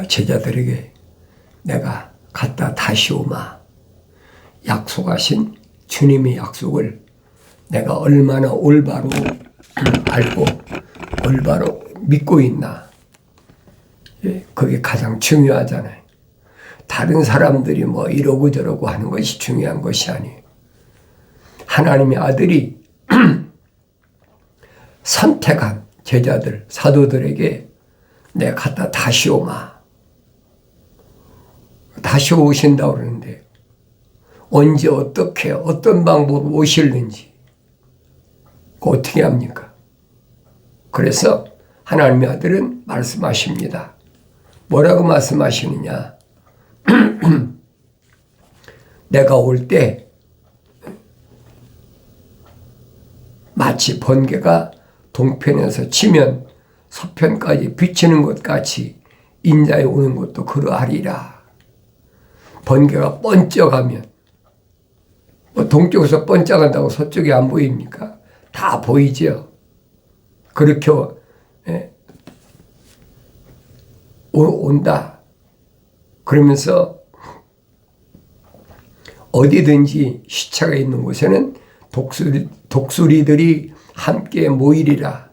제자들에게 내가 갔다 다시 오마. 약속하신 주님의 약속을 내가 얼마나 올바로 알고 올바로 믿고 있나. 그게 가장 중요하잖아요. 다른 사람들이 뭐 이러고 저러고 하는 것이 중요한 것이 아니에요. 하나님의 아들이 선택한 제자들, 사도들에게 내가 갔다 다시 오마. 다시 오신다고 그러는데 언제 어떻게 어떤 방법으로 오실는지 어떻게 합니까? 그래서 하나님의 아들은 말씀하십니다. 뭐라고 말씀하시느냐? 내가 올 때 마치 번개가 동편에서 치면 서편까지 비치는 것 같이 인자에 오는 것도 그러하리라. 번개가 번쩍하면 동쪽에서 번쩍한다고 서쪽이 안 보입니까? 다 보이죠. 그렇게 온다. 그러면서 어디든지 시체가 있는 곳에는 독수리들이 함께 모이리라.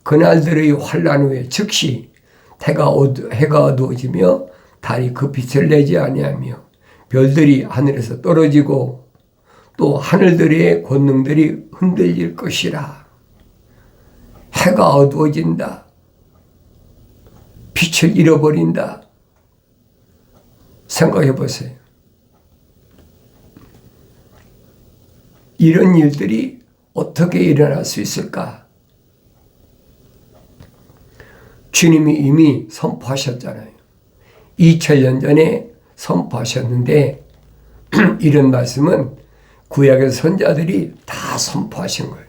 그날들의 환난 후에 즉시 해가 어두워지며 달이 그 빛을 내지 아니하며 별들이 하늘에서 떨어지고 또 하늘들의 권능들이 흔들릴 것이라. 해가 어두워진다. 빛을 잃어버린다. 생각해 보세요. 이런 일들이 어떻게 일어날 수 있을까? 주님이 이미 선포하셨잖아요. 2000년 전에 선포하셨는데 이런 말씀은 구약의 선자들이 다 선포하신 거예요.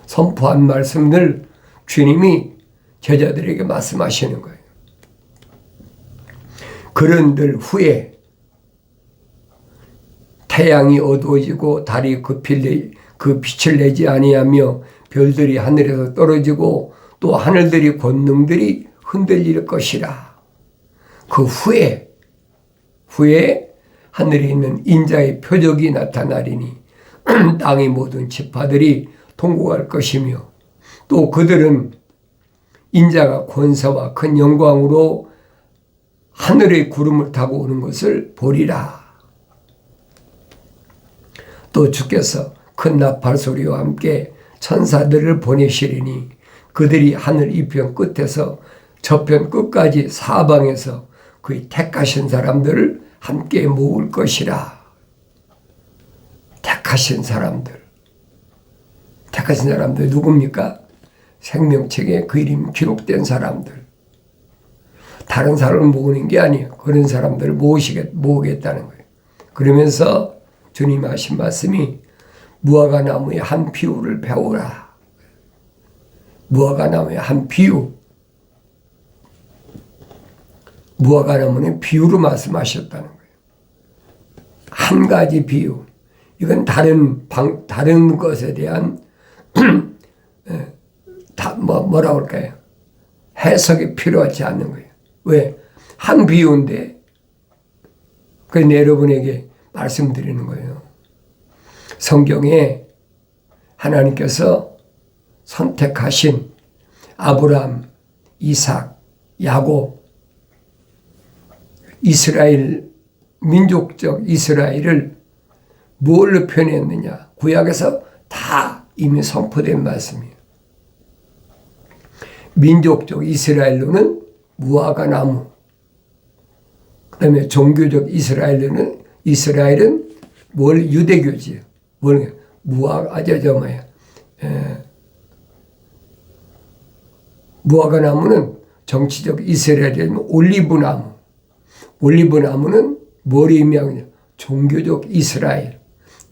선포한 말씀을 주님이 제자들에게 말씀하시는 거예요. 그런들 후에 태양이 어두워지고 달이 그 빛을 내지 아니하며 별들이 하늘에서 떨어지고 또 하늘들이 권능들이 흔들릴 것이라. 그 후에 하늘에 있는 인자의 표적이 나타나리니 땅의 모든 지파들이 통곡할 것이며 또 그들은 인자가 권세와 큰 영광으로 하늘의 구름을 타고 오는 것을 보리라. 또 주께서 큰 나팔 소리와 함께 천사들을 보내시리니 그들이 하늘 이편 끝에서 저편 끝까지 사방에서 그의 택하신 사람들을 함께 모을 것이라. 택하신 사람들 누굽니까? 생명책에 그 이름이 기록된 사람들. 다른 사람을 모으는 게 아니에요. 그런 사람들을 모으겠다는 거예요. 그러면서 주님이 하신 말씀이 무화과 나무의 한 비유를 배우라. 무화과 나무의 한 비유. 무화과 나무는 비유로 말씀하셨다는 거예요. 한 가지 비유. 이건 다른 것에 대한 뭐라고 할까요? 해석이 필요하지 않는 거예요. 왜? 한 비유인데 그래서 여러분에게 말씀드리는 거예요. 성경에 하나님께서 선택하신 아브라함, 이삭, 야곱, 이스라엘, 민족적 이스라엘을 뭘로 표현했느냐? 구약에서 다 이미 선포된 말씀이에요. 민족적 이스라엘로는 무화과 나무, 그 다음에 종교적 이스라엘은 유대교지요. 무화과 나무는 정치적 이스라엘은 올리브나무. 올리브나무는 뭘 의미하느냐? 종교적 이스라엘,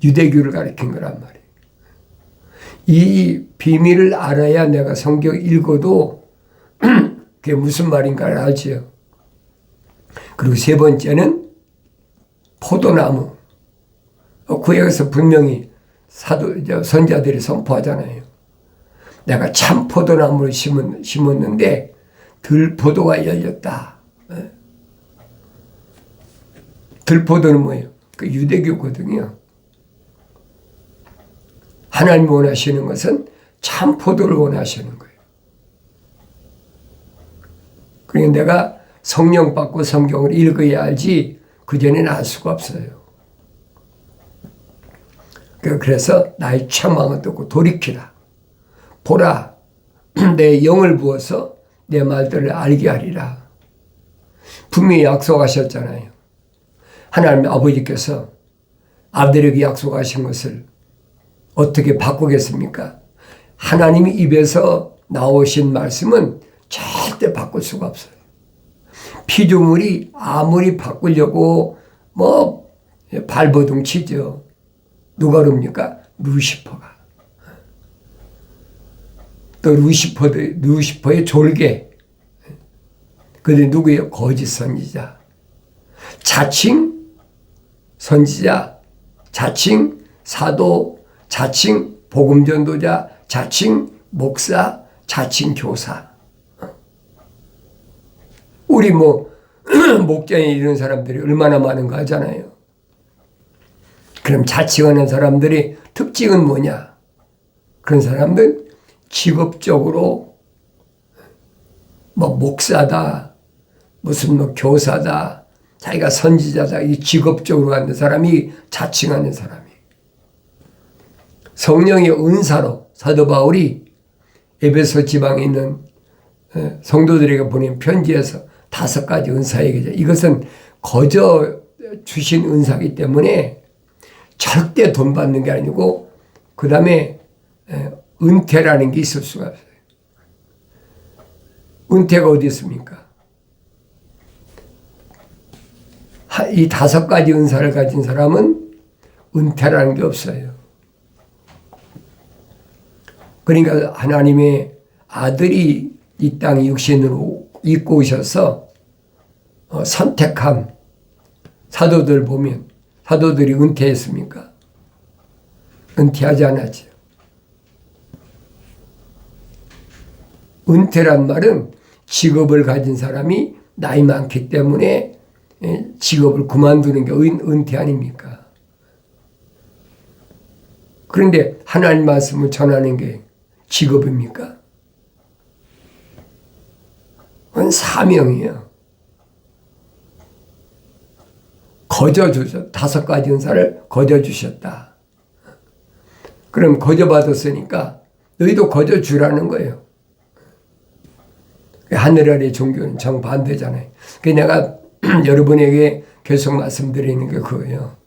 유대교를 가리킨 거란 말이에요. 이 비밀을 알아야 내가 성경 읽어도 그게 무슨 말인가를 알지요. 그리고 세 번째는 포도나무. 구약에서 분명히 선자들이 선포하잖아요. 내가 참 포도나무를 심었는데 들포도가 열렸다. 들포도는 뭐예요? 그 유대교거든요. 하나님 원하시는 것은 참 포도를 원하시는 거예요. 그러니까 내가 성령 받고 성경을 읽어야 알지 그전에는 알 수가 없어요. 그래서 나의 책망을 듣고 돌이키라. 보라, 내 영을 부어서 내 말들을 알게 하리라. 분명히 약속하셨잖아요. 하나님 아버지께서 아들에게 약속하신 것을 어떻게 바꾸겠습니까? 하나님이 입에서 나오신 말씀은 절대 바꿀 수가 없어요. 피조물이 아무리 바꾸려고 발버둥 치죠. 누가 그럽니까? 루시퍼가. 또 루시퍼의 졸개. 그들이 누구예요? 거짓 선지자. 자칭 선지자, 자칭 사도, 자칭 복음전도자, 자칭 목사, 자칭 교사. 우리 목장에 이런 사람들이 얼마나 많은가 하잖아요. 그럼 자칭하는 사람들이 특징은 뭐냐? 그런 사람들 직업적으로 목사다, 무슨 교사다, 자기가 선지자다, 이 직업적으로 하는 사람이 자칭하는 사람이. 성령의 은사로 사도 바울이 에베소 지방에 있는 성도들에게 보낸 편지에서 5가지 은사 얘기죠. 이것은 거저 주신 은사이기 때문에 절대 돈 받는 게 아니고, 그 다음에 은퇴라는 게 있을 수가 없어요. 은퇴가 어디 있습니까? 이 5가지 은사를 가진 사람은 은퇴라는 게 없어요. 그러니까 하나님의 아들이 이 땅 육신으로 입고 오셔서 선택한 사도들 보면 사도들이 은퇴했습니까? 은퇴하지 않았죠. 은퇴란 말은 직업을 가진 사람이 나이 많기 때문에 직업을 그만두는 게 은퇴 아닙니까? 그런데 하나님 말씀을 전하는 게 직업입니까? 그건 사명이에요. 거저 주셨다. 5가지 은사를 거저 주셨다. 그럼 거저 받았으니까 너희도 거저 주라는 거예요. 하늘 아래 종교는 정반대잖아요. 그래서 내가 여러분에게 계속 말씀드리는 게 그거예요.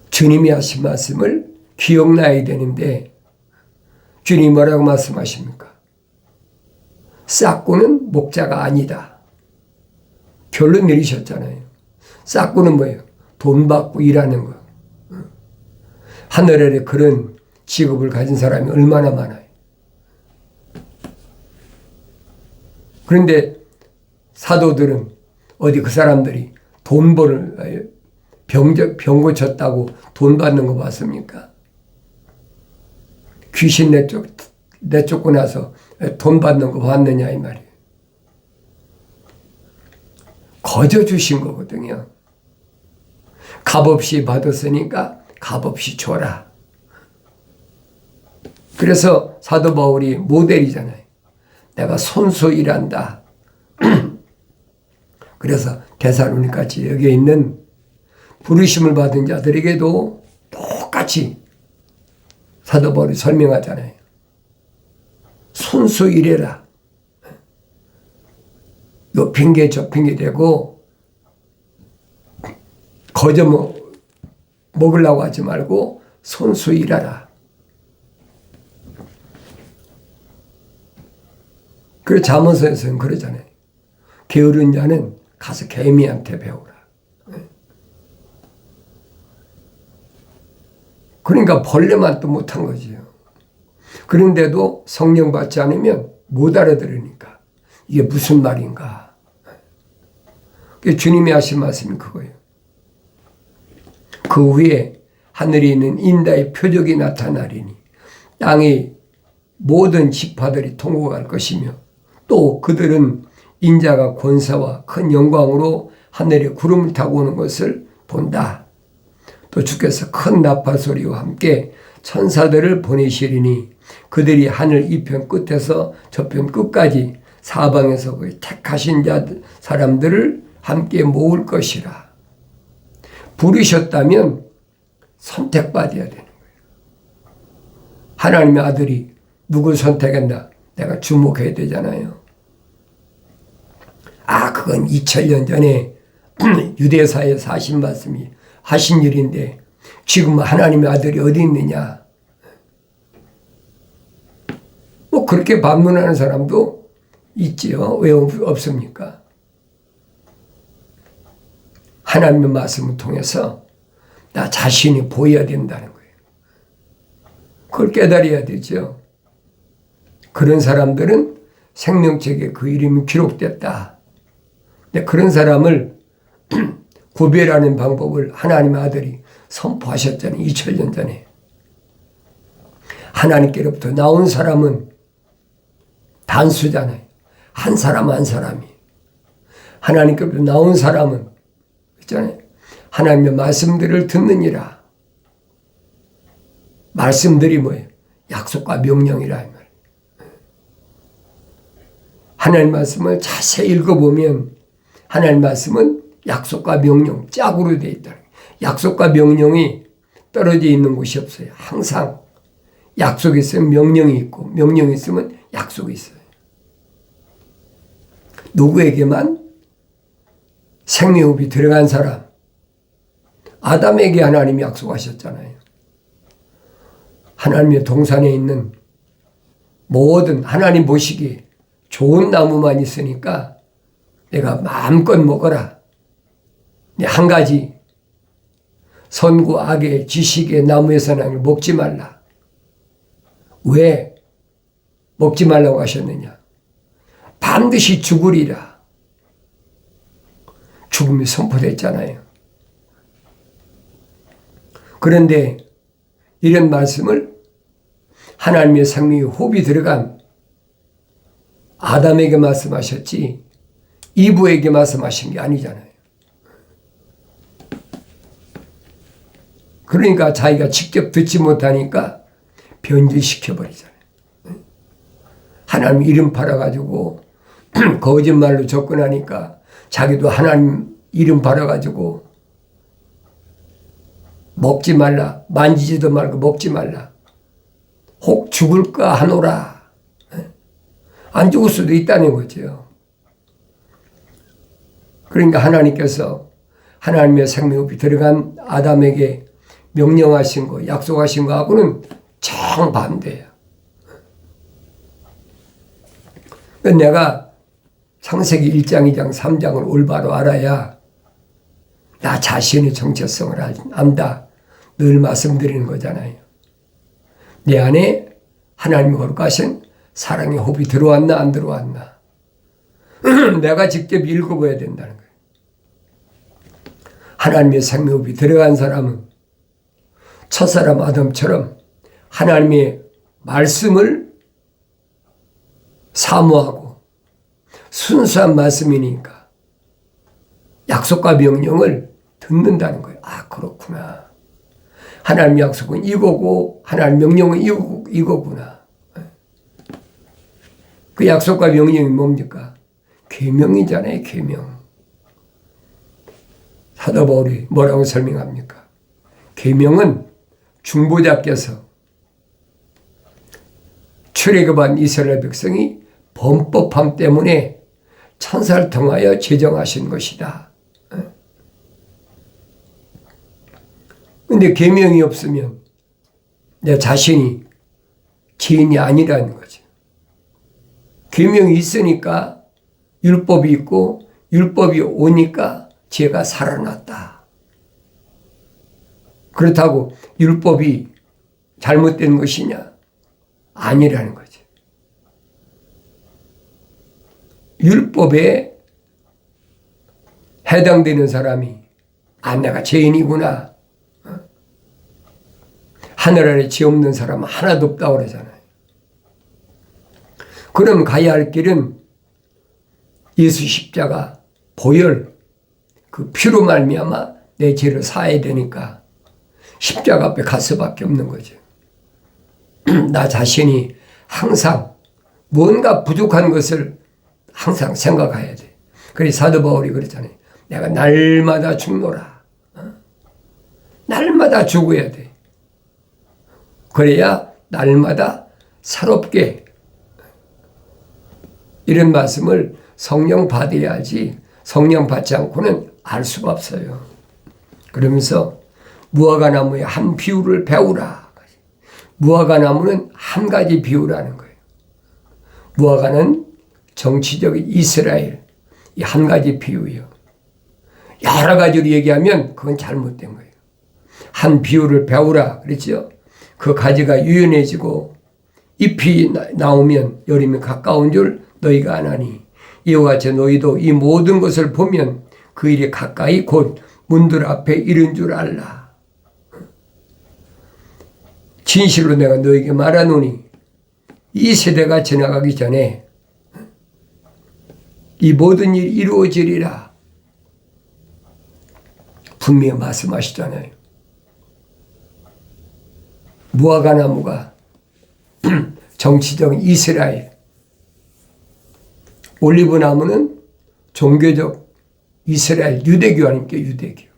주님이 하신 말씀을 기억나야 되는데 주님이 뭐라고 말씀하십니까? 싹구는 목자가 아니다. 결론 내리셨잖아요. 싹구는 뭐예요? 돈 받고 일하는 거. 하늘 아래 그런 직업을 가진 사람이 얼마나 많아요. 그런데 사도들은 어디 그 사람들이 병 고쳤다고 돈 받는 거 봤습니까? 귀신 내쫓고 나서 돈 받는 거 봤느냐 이 말이에요. 거저 주신 거거든요. 값없이 받았으니까 값없이 줘라. 그래서 사도 바울이 모델이잖아요. 내가 손수 일한다. 그래서 데살로니가 지역에 있는 부르심을 받은 자들에게도 똑같이 사도 바울이 설명하잖아요. 손수 일해라. 요 핑계 저 핑계 대고 거저 먹으려고 하지 말고 손수 일하라. 그래서 잠언서에서는 그러잖아요. 게으른 자는 가서 개미한테 배우라. 그러니까 벌레만 또 못한 거지요. 그런데도 성령 받지 않으면 못 알아들으니까 이게 무슨 말인가. 주님이 하신 말씀이 그거예요. 그 후에 하늘에 있는 인다의 표적이 나타나리니 땅의 모든 지파들이 통곡할 것이며 또 그들은 인자가 권세와 큰 영광으로 하늘에 구름을 타고 오는 것을 본다. 또 주께서 큰 나팔 소리와 함께 천사들을 보내시리니 그들이 하늘 이편 끝에서 저편 끝까지 사방에서 그 택하신 사람들을 함께 모을 것이라. 부르셨다면 선택받아야 되는 거예요. 하나님의 아들이 누굴 선택했나? 내가 주목해야 되잖아요. 그건 2000년 전에 유대사에서 하신 말씀이 하신 일인데 지금 하나님의 아들이 어디 있느냐? 뭐 그렇게 반문하는 사람도 있지요. 왜 없습니까? 하나님의 말씀을 통해서 나 자신이 보여야 된다는 거예요. 그걸 깨달아야 되죠. 그런 사람들은 생명책에 그 이름이 기록됐다. 근데 그런 사람을 구별하는 방법을 하나님의 아들이 선포하셨잖아요. 2000년 전에. 하나님께로부터 나온 사람은 단수잖아요. 한 사람 한 사람이. 하나님께로부터 나온 사람은 있잖아요. 하나님의 말씀들을 듣느니라. 말씀들이 뭐예요? 약속과 명령이라 이 말이에요. 하나님 말씀을 자세히 읽어보면 하나님 말씀은 약속과 명령 짝으로 되어 있다. 약속과 명령이 떨어져 있는 곳이 없어요. 항상 약속이 있으면 명령이 있고 명령이 있으면 약속이 있어요. 누구에게만? 생명흡이 들어간 사람. 아담에게 하나님이 약속하셨잖아요. 하나님의 동산에 있는 모든 하나님 보시기에 좋은 나무만 있으니까 내가 마음껏 먹어라. 한 가지 선과 악의 지식의 나무에서는 먹지 말라. 왜 먹지 말라고 하셨느냐? 반드시 죽으리라. 죽음이 선포됐잖아요. 그런데 이런 말씀을 하나님의 생명의 호흡이 들어간 아담에게 말씀하셨지 이브에게 말씀하신 게 아니잖아요. 그러니까 자기가 직접 듣지 못하니까 변질시켜버리잖아요. 하나님 이름 팔아가지고 거짓말로 접근하니까 자기도 하나님 이름 팔아가지고 먹지 말라, 만지지도 말고 먹지 말라. 혹 죽을까 하노라. 안 죽을 수도 있다는 거죠. 그러니까 하나님께서 하나님의 생명이 들어간 아담에게 명령하신 거, 약속하신 거하고는 정반대예요. 내가 창세기 1장, 2장, 3장을 올바로 알아야 나 자신의 정체성을 안다. 늘 말씀드리는 거잖아요. 내 안에 하나님의 거룩하신 사랑의 호흡이 들어왔나 안 들어왔나. 내가 직접 읽어봐야 된다는 거예요. 하나님의 생명호흡이 들어간 사람은 첫사람 아담처럼 하나님의 말씀을 사모하고 순수한 말씀이니까 약속과 명령을 듣는다는 거예요. 그렇구나. 하나님 약속은 이거고 하나님 명령은 이거구나. 그 약속과 명령이 뭡니까? 계명이잖아요. 계명. 사도 바울이 뭐라고 설명합니까? 계명은 중보자께서 출애굽한 이스라엘 백성이 범법함 때문에 천사를 통하여 제정하신 것이다. 근데 계명이 없으면 내 자신이 죄인이 아니라는 거죠. 계명이 있으니까 율법이 있고 율법이 오니까 죄가 살아났다. 그렇다고 율법이 잘못된 것이냐? 아니라는 거죠. 율법에 해당되는 사람이 내가 죄인이구나. 하늘 아래 죄 없는 사람은 하나도 없다고 그러잖아요. 그럼 가야 할 길은 예수 십자가 보혈 그 피로 말미암아 내 죄를 사해야 되니까 십자가 앞에 갈 수밖에 없는 거죠. 나 자신이 항상 뭔가 부족한 것을 항상 생각해야 돼. 그래서 사도 바울이 그랬잖아요. 내가 날마다 죽노라. 날마다 죽어야 돼. 그래야 날마다 새롭게 이런 말씀을 성령 받아야지 성령 받지 않고는 알 수가 없어요. 그러면서 무화과나무의 한 비유를 배우라. 무화과나무는 한 가지 비유라는 거예요. 무화과는 정치적인 이스라엘 이 한 가지 비유예요. 여러 가지로 얘기하면 그건 잘못된 거예요. 한 비유를 배우라 그랬죠. 그 가지가 유연해지고 잎이 나오면 여름이 가까운 줄 너희가 아나니 이와 같이 너희도 이 모든 것을 보면 그 일이 가까이 곧 문들 앞에 이른 줄 알라. 진실로 내가 너에게 말하노니 이 세대가 지나가기 전에 이 모든 일이 이루어지리라. 분명히 말씀하시잖아요. 무화과나무가 정치적 이스라엘, 올리브나무는 종교적 이스라엘 유대교 아닙니까? 유대교.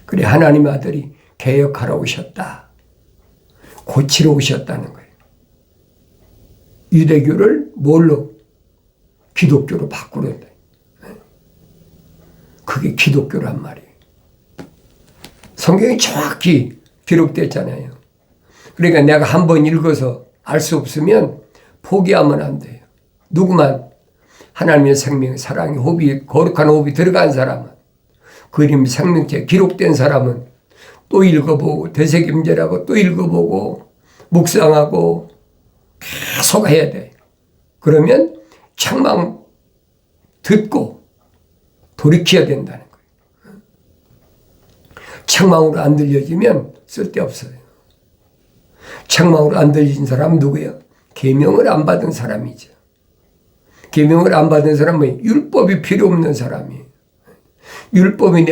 그래 하나님 아들이 개혁하러 오셨다. 고치러 오셨다는 거예요. 유대교를 뭘로? 기독교로 바꾸는다. 그게 기독교란 말이에요. 성경이 정확히 기록됐잖아요. 그러니까 내가 한번 읽어서 알 수 없으면 포기하면 안 돼요. 누구만 하나님의 생명, 사랑의 호흡이, 거룩한 호흡이 들어간 사람은, 그 이름이 생명체에 기록된 사람은 또 읽어보고 되새김질하고 또 읽어보고 묵상하고 계속 해야 돼. 그러면 책망 듣고 돌이켜야 된다는 거예요. 책망으로 안 들려지면 쓸데없어요. 책망으로 안 들려진 사람은 누구예요? 계명을 안 받은 사람이죠. 계명을 안 받은 사람은 율법이 필요 없는 사람이에요. 율법이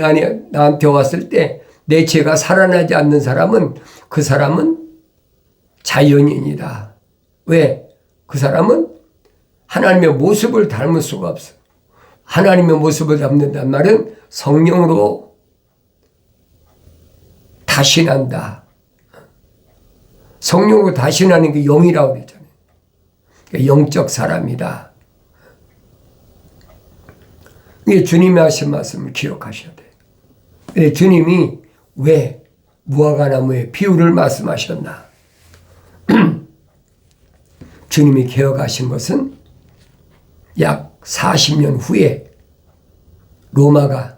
나한테 왔을 때 내 죄가 살아나지 않는 사람은 그 사람은 자연인이다. 왜? 그 사람은 하나님의 모습을 닮을 수가 없어. 하나님의 모습을 닮는다는 말은 성령으로 다신한다. 성령으로 다신하는 게 영이라고 그랬잖아요. 그러니까 영적 사람이다. 이게 주님이 하신 말씀을 기억하셔야 돼요. 근데 주님이 왜 무화과나무의 비유를 말씀하셨나? 주님이 개혁하신 것은 약 40년 후에 로마가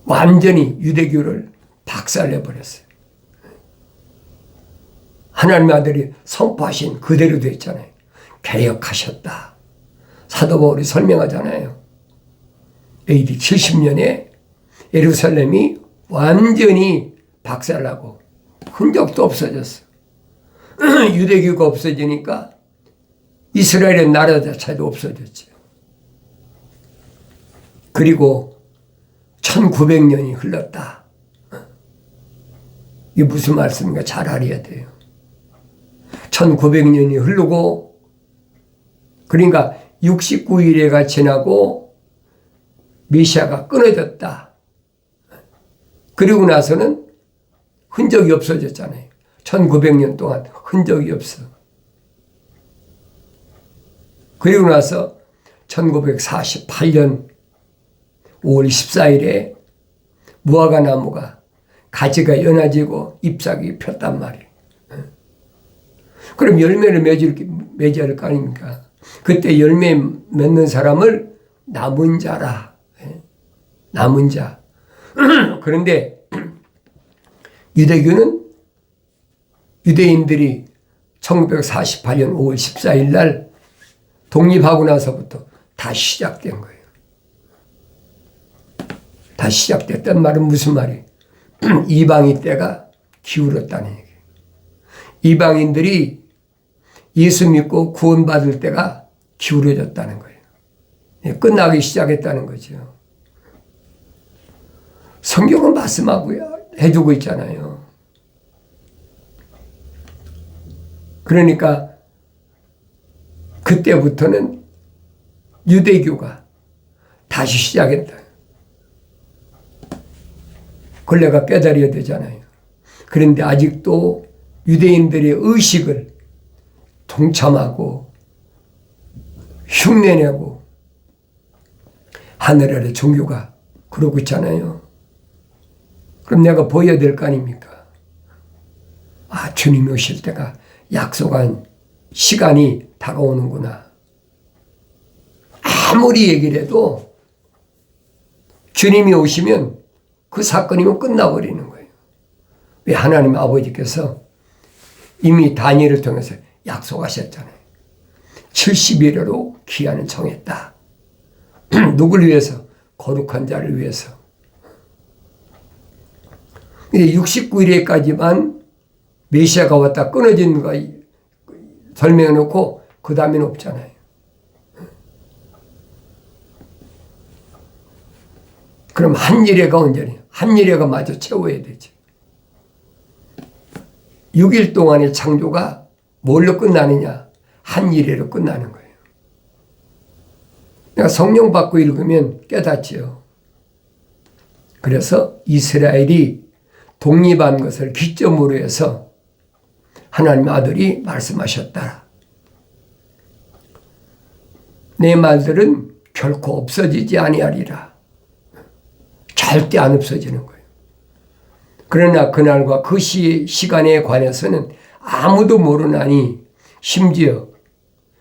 완전히 유대교를 박살내버렸어요. 하나님의 아들이 선포하신 그대로 됐잖아요. 개혁하셨다. 사도 바울이 설명하잖아요. AD 70년에 예루살렘이 완전히 박살나고 흔적도 없어졌어. 유대교가 없어지니까 이스라엘의 나라 자체도 없어졌죠. 그리고 1900년이 흘렀다. 이게 무슨 말씀인가 잘 알아야 돼요. 1900년이 흐르고 그러니까 69일에가 지나고 메시아가 끊어졌다. 그리고 나서는 흔적이 없어졌잖아요. 1900년 동안 흔적이 없어. 그리고 나서 1948년 5월 14일에 무화과나무가 가지가 연해지고 잎사귀 폈단 말이에요. 그럼 열매를 맺어야 할 거 아닙니까? 그때 열매 맺는 사람을 남은 자라. 남은 자. 그런데 유대인들이 1948년 5월 14일 날 독립하고 나서부터 다시 시작된 거예요. 다시 시작됐단 말은 무슨 말이에요? 이방인 때가 기울었다는 얘기예요. 이방인들이 예수 믿고 구원받을 때가 기울어졌다는 거예요. 끝나기 시작했다는 거죠. 성경은 말씀하고 해주고 있잖아요. 그러니까 그때부터는 유대교가 다시 시작했다. 그걸 내가 깨달아야 되잖아요. 그런데 아직도 유대인들의 의식을 동참하고 흉내내고 하늘 아래 종교가 그러고 있잖아요. 그럼 내가 보여야 될 거 아닙니까? 아, 주님이 오실 때가 약속한 시간이 다가오는구나. 아무리 얘기를 해도 주님이 오시면 그 사건이면 끝나버리는 거예요. 왜? 하나님 아버지께서 이미 다니엘을 통해서 약속하셨잖아요. 70일으로 기한을 정했다. 누굴 위해서? 거룩한 자를 위해서. 69일에까지만 메시아가 왔다 끊어진 거 설명해 놓고 그 다음에는 없잖아요. 그럼 한 일회가 언제냐? 한 일회가 마저 채워야 되지. 6일 동안의 창조가 뭘로 끝나느냐? 한 일회로 끝나는 거예요. 내가 성령 받고 읽으면 깨닫지요. 그래서 이스라엘이 독립한 것을 기점으로 해서 하나님 아들이 말씀하셨다. 내 말들은 결코 없어지지 아니하리라. 절대 안 없어지는 거예요. 그러나 그날과 그 시간에 관해서는 아무도 모르나니 심지어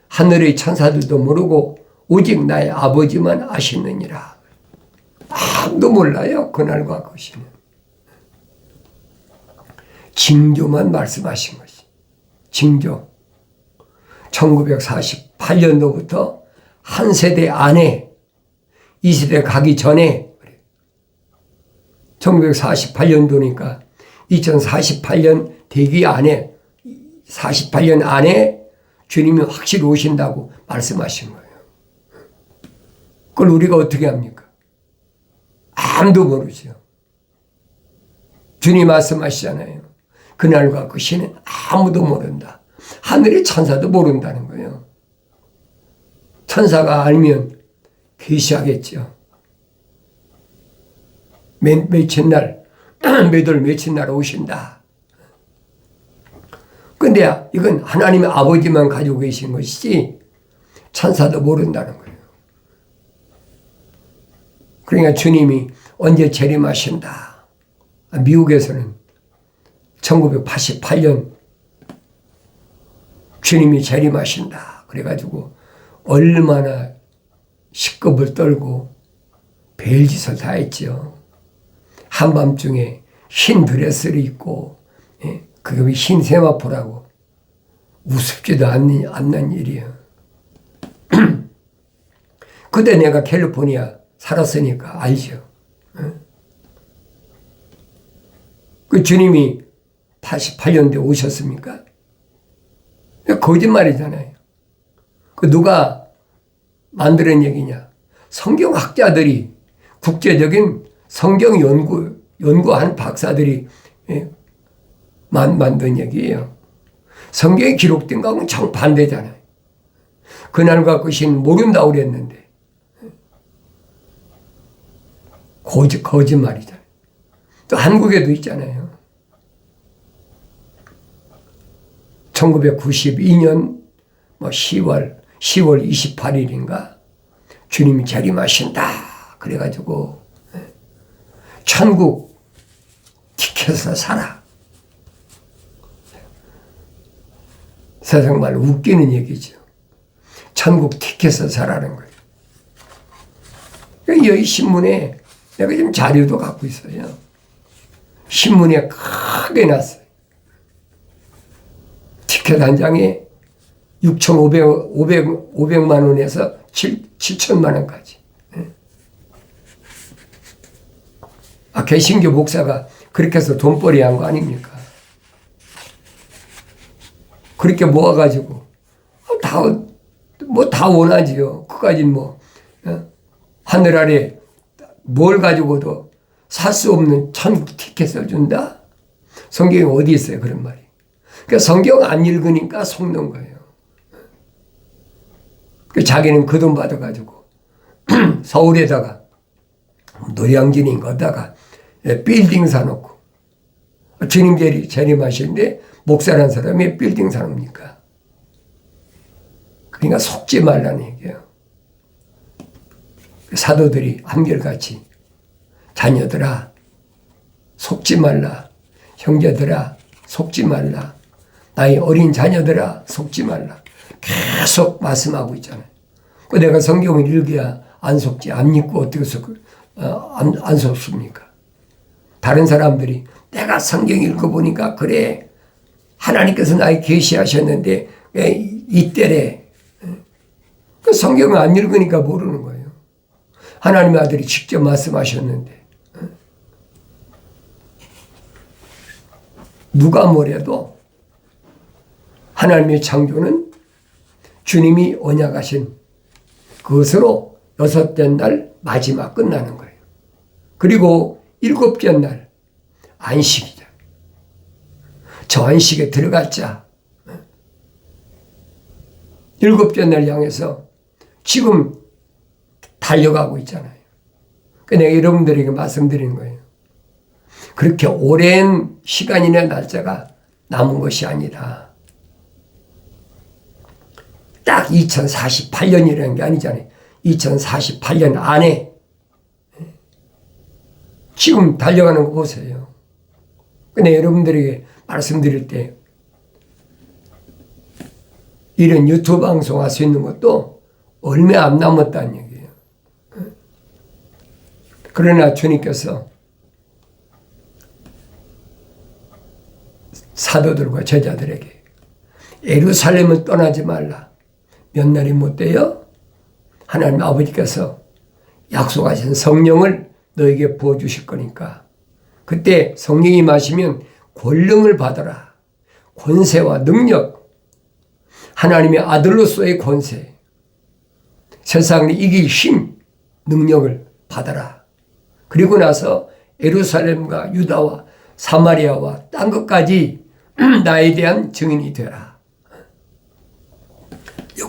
하늘의 천사들도 모르고 오직 나의 아버지만 아시느니라. 아무도 몰라요. 그날과 그 시는. 징조만 말씀하신 것이. 징조. 1948년도부터 한 세대 안에 이 세대 가기 전에 1948년도니까 2048년 되기 안에 48년 안에 주님이 확실히 오신다고 말씀하신 거예요. 그걸 우리가 어떻게 합니까? 아무도 모르죠. 주님 말씀하시잖아요. 그날과 그 시는 아무도 모른다. 하늘의 천사도 모른다는 거예요. 천사가 알면 계시하겠죠. 며칠 날, 며칠 날 오신다. 근데 이건 하나님의 아버지만 가지고 계신 것이지 천사도 모른다는 거예요. 그러니까 주님이 언제 재림하신다. 미국에서는 1988년 주님이 재림하신다. 그래가지고 얼마나 시겁을 떨고 별짓을 다 했죠. 한밤중에 흰 드레스를 입고, 그게 흰 세마포라고 우습지도 않는 일이에요. 그때 내가 캘리포니아 살았으니까 알죠. 그 주님이 88년도에 오셨습니까? 거짓말이잖아요. 그 누가 만드는 얘기냐? 성경학자들이, 국제적인 성경 연구한 박사들이 만든 얘기예요. 성경에 기록된 거하고는 정반대잖아요. 그날과 그 시는 모른다고 그랬는데 거짓말이잖아요. 또 한국에도 있잖아요. 1992년 10월 28일인가 주님이 재림하신다. 그래가지고 천국 티켓을 사라. 세상 말로 웃기는 얘기죠. 천국 티켓을 사라는 거예요. 여기 신문에 내가 지금 자료도 갖고 있어요. 신문에 크게 났어요. 티켓 한 장에 500만 원에서 7천만 원까지. 개신교 목사가 그렇게 해서 돈벌이 한 거 아닙니까? 그렇게 모아가지고 다 원하지요. 그까지 하늘 아래 뭘 가지고도 살 수 없는 천국 티켓을 준다? 성경에 어디 있어요? 그런 말이. 그러니까 성경 안 읽으니까 속는 거예요. 자기는 그 돈 받아가지고 서울에다가 노량진인가 다가 빌딩 사놓고 주님 재림하시는데 목사라는 사람이 빌딩 사놓습니까? 그러니까 속지 말라는 얘기예요. 사도들이 한결같이 자녀들아 속지 말라, 형제들아 속지 말라, 나의 어린 자녀들아 속지 말라 계속 말씀하고 있잖아요. 내가 성경을 읽어야 안 속지, 안 읽고 어떻게 안 속습니까? 다른 사람들이 내가 성경 읽어보니까 그래 하나님께서 나에게 계시하셨는데 이때래. 그 성경을 안 읽으니까 모르는 거예요. 하나님의 아들이 직접 말씀하셨는데 누가 뭐래도 하나님의 창조는 주님이 언약하신 그것으로 6째 날 마지막 끝나는 거예요. 그리고 7째 날 안식이다. 저 안식에 들어갔자 7째 날 향해서 지금 달려가고 있잖아요. 내가 여러분들에게 말씀드리는 거예요. 그렇게 오랜 시간이나 날짜가 남은 것이 아니라 딱 2048년이라는 게 아니잖아요. 2048년 안에 지금 달려가는 거 보세요. 근데 여러분들에게 말씀드릴 때 이런 유튜브 방송 할 수 있는 것도 얼마 안 남았다는 얘기예요. 그러나 주님께서 사도들과 제자들에게 예루살렘을 떠나지 말라. 몇 날이 못 돼요? 하나님 아버지께서 약속하신 성령을 너에게 부어주실 거니까 그때 성령이 마시면 권능을 받아라. 권세와 능력, 하나님의 아들로서의 권세, 세상을 이길 힘, 능력을 받아라. 그리고 나서 예루살렘과 유다와 사마리아와 딴 것까지 나에 대한 증인이 되라.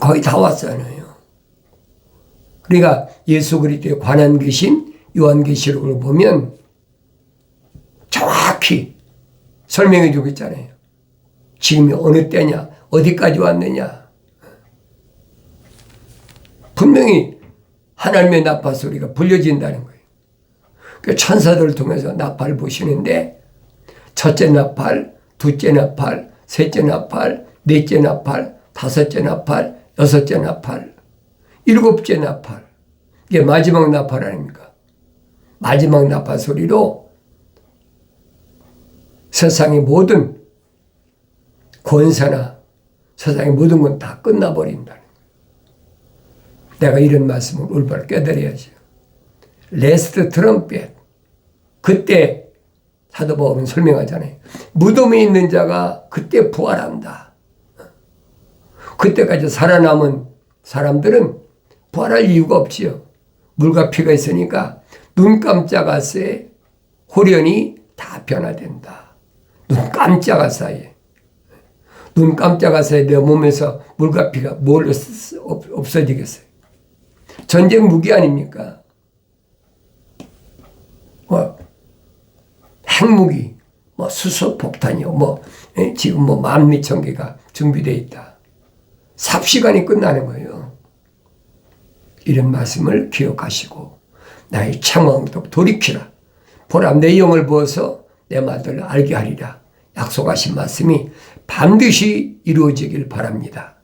거의 다 왔잖아요. 그러니까 예수 그리스도에 관한 계신 요한계시록을 보면 정확히 설명해 주고 있잖아요. 지금이 어느 때냐, 어디까지 왔느냐. 분명히 하나님의 나팔 소리가 불려진다는 거예요. 그 천사들을 통해서 나팔을 보시는데 첫째 나팔, 둘째 나팔, 셋째 나팔, 넷째 나팔, 다섯째 나팔, 여섯째 나팔, 일곱째 나팔. 이게 마지막 나팔 아닙니까? 마지막 나팔 소리로 세상의 모든 권세나 세상의 모든 건 다 끝나버린다는 거예요. 내가 이런 말씀을 올바로 깨달아야죠. 레스트 트럼펫. 그때 사도 바울은 설명하잖아요. 무덤에 있는 자가 그때 부활한다. 그때까지 살아남은 사람들은 부활할 이유가 없지요. 물과 피가 있으니까 눈 깜짝할 새에 홀연히 다 변화된다. 눈 깜짝할 사이에. 눈 깜짝할 사이에 내 몸에서 물과 피가 뭘로 없어지겠어요. 전쟁 무기 아닙니까? 핵무기, 수소폭탄이요. 지금 12,000개가 준비되어 있다. 삽시간이 끝나는 거예요. 이런 말씀을 기억하시고 나의 창왕도 돌이키라. 보라 내 영을 부어서 내 말들을 알게 하리라. 약속하신 말씀이 반드시 이루어지길 바랍니다.